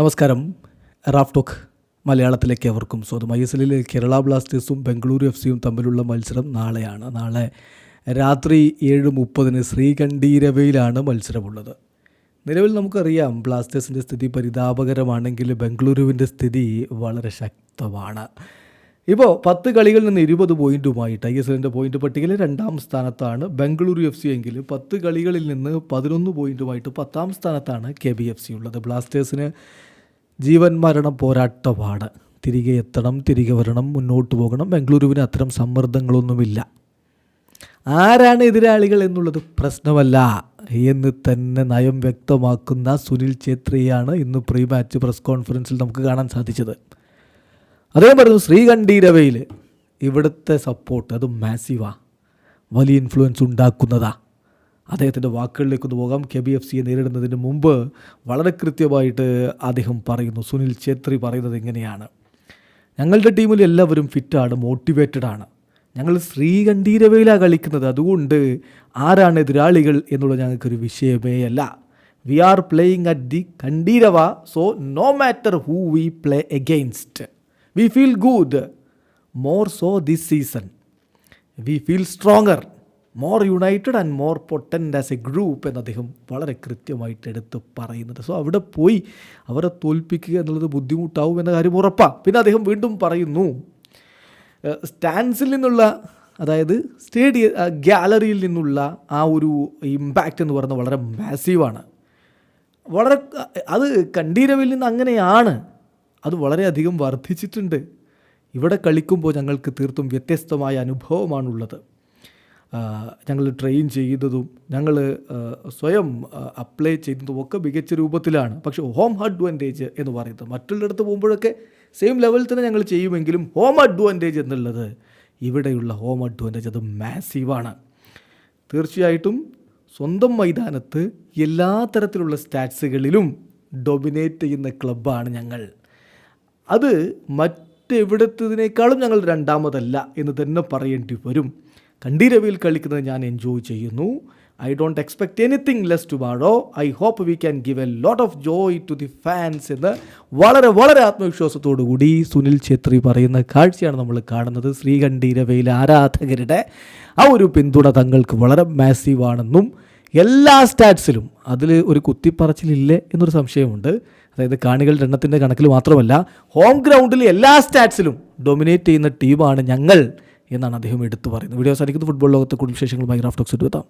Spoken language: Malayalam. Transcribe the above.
നമസ്കാരം. റാഫ് ടോക്ക് മലയാളത്തിലേക്ക് അവർക്കും സ്വാഗതം. ISLൽ കേരള ബ്ലാസ്റ്റേഴ്സും ബംഗളൂരു FC തമ്മിലുള്ള മത്സരം നാളെയാണ്. നാളെ രാത്രി 7:30 ശ്രീകണ്ഠീരവയിലാണ് മത്സരമുള്ളത്. നിലവിൽ നമുക്കറിയാം ബ്ലാസ്റ്റേഴ്സിൻ്റെ സ്ഥിതി പരിതാപകരമാണെങ്കിൽ ബംഗളൂരുവിൻ്റെ സ്ഥിതി വളരെ ശക്തമാണ്. ഇപ്പോൾ 10 കളികളിൽ നിന്ന് 20 പോയിൻറ്റുമായിട്ട് ISLൻ്റെ പോയിൻ്റ് പട്ടികയിൽ 2ാം സ്ഥാനത്താണ് ബംഗളൂരു FC എങ്കിൽ 10 കളികളിൽ നിന്ന് 11 പോയിൻറ്റുമായിട്ട് 10ാം സ്ഥാനത്താണ് KBFC ഉള്ളത്. ബ്ലാസ്റ്റേഴ്സിന് ജീവൻ മരണം പോരാട്ടമാണ്. തിരികെ എത്തണം, തിരികെ വരണം, മുന്നോട്ട് പോകണം. ബംഗളൂരുവിന് അത്തരം സമ്മർദ്ദങ്ങളൊന്നുമില്ല. ആരാണ് എതിരാളികൾ എന്നുള്ളത് പ്രശ്നമല്ല എന്ന് തന്നെ നയം വ്യക്തമാക്കുന്ന സുനിൽ ഛേത്രിയാണ് ഇന്ന് പ്രീ മാച്ച് പ്രസ് കോൺഫറൻസിൽ നമുക്ക് കാണാൻ സാധിച്ചത്. അദ്ദേഹം പറഞ്ഞു, ശ്രീകണ്ഠീരവയിൽ ഇവിടുത്തെ സപ്പോർട്ട് അത് മാസീവാ, വലിയ ഇൻഫ്ലുവൻസ് ഉണ്ടാക്കുന്നതാ. അദ്ദേഹത്തിൻ്റെ വാക്കുകളിലേക്കൊന്ന് പോകാം. KBFCയെ നേരിടുന്നതിന് മുമ്പ് വളരെ കൃത്യമായിട്ട് അദ്ദേഹം പറയുന്നു. സുനിൽ ഛേത്രി പറയുന്നത് ഇങ്ങനെയാണ്: ഞങ്ങളുടെ ടീമിൽ എല്ലാവരും ഫിറ്റാണ്, മോട്ടിവേറ്റഡ് ആണ്. ഞങ്ങൾ ശ്രീകണ്ഠീരവയിലാണ് കളിക്കുന്നത്. അതുകൊണ്ട് ആരാണ് എതിരാളികൾ എന്നുള്ളത് ഞങ്ങൾക്കൊരു വിഷയമേ അല്ല. We are playing at the Kanteerava, so no matter who we play against we feel good, more so this season. We feel stronger, more united and more potent as a group എന്ന് അദ്ദേഹം വളരെ കൃത്യമായിട്ട് എടുത്ത് പറയുന്നത്. സോ അവിടെ പോയി അവരെ തോൽപ്പിക്കുക എന്നുള്ളത് ബുദ്ധിമുട്ടാവും എന്ന കാര്യം ഉറപ്പാണ്. പിന്നെ അദ്ദേഹം വീണ്ടും പറയുന്നു, സ്റ്റാൻഡ്സിൽ നിന്നുള്ള, അതായത് ഗ്യാലറിയിൽ നിന്നുള്ള ആ ഒരു ഇമ്പാക്റ്റ് എന്ന് പറയുന്നത് വളരെ മാസീവാണ്. അത് കണ്ഠീരവയിൽ നിന്ന് അങ്ങനെയാണ്. അത് വളരെയധികം വർദ്ധിച്ചിട്ടുണ്ട്. ഇവിടെ കളിക്കുമ്പോൾ ഞങ്ങൾക്ക് തീർത്തും വ്യത്യസ്തമായ അനുഭവമാണുള്ളത്. ഞങ്ങൾ ട്രെയിൻ ചെയ്തതും ഞങ്ങൾ സ്വയം അപ്ലൈ ചെയ്യുന്നതും ഒക്കെ മികച്ച രൂപത്തിലാണ്. പക്ഷേ ഹോം അഡ്വാൻറ്റേജ് എന്ന് പറയുന്നത് മറ്റുള്ളിടത്ത് പോകുമ്പോഴൊക്കെ സെയിം ലെവലിൽ തന്നെ ഞങ്ങൾ ചെയ്യുമെങ്കിലും ഹോം അഡ്വാൻറ്റേജ് എന്നുള്ളത്, ഇവിടെയുള്ള ഹോം അഡ്വാൻറ്റേജ് അത് മാസീവാണ്. തീർച്ചയായിട്ടും സ്വന്തം മൈതാനത്ത് എല്ലാ തരത്തിലുള്ള സ്റ്റാറ്റ്സുകളിലും ഡൊമിനേറ്റ് ചെയ്യുന്ന ക്ലബ്ബാണ് ഞങ്ങൾ. അത് മറ്റെവിടത്തതിനേക്കാളും ഞങ്ങൾ 2ാമതല്ല എന്ന് തന്നെ പറയേണ്ടി വരും. കണ്ഠീരവയിൽ കളിക്കുന്നത് ഞാൻ എൻജോയ് ചെയ്യുന്നു. I don't expect anything less tomorrow. I hope we can give a lot of joy to the fans എന്ന് വളരെ വളരെ ആത്മവിശ്വാസത്തോടു കൂടി സുനിൽ ഛേത്രി പറയുന്ന കാഴ്ചയാണ് നമ്മൾ കാണുന്നത്. ശ്രീകണ്ഠീരവയിലെ ആരാധകരുടെ ആ ഒരു പിന്തുണ തങ്ങൾക്ക് വളരെ മാസീവാണെന്നും എല്ലാ സ്റ്റാറ്റ്സിലും അതിൽ ഒരു കുത്തിപ്പറച്ചിലില്ലേ എന്നൊരു സംശയമുണ്ട്. അതായത് കാണികളുടെ എണ്ണത്തിൻ്റെ കണക്കിൽ മാത്രമല്ല, ഹോം ഗ്രൗണ്ടിൽ എല്ലാ സ്റ്റാറ്റ്സിലും ഡൊമിനേറ്റ് ചെയ്യുന്ന ടീമാണ് ഞങ്ങൾ എന്നാണ് അദ്ദേഹം എടുത്തു പറയുന്നത്. വീഡിയോ അവസാനിക്കുന്നത്. ഫുട്ബോൾ ലോകത്തെ കൂടുതൽ വിശേഷങ്ങളുമായി റാഫ് ടോക്സ് എത്താം.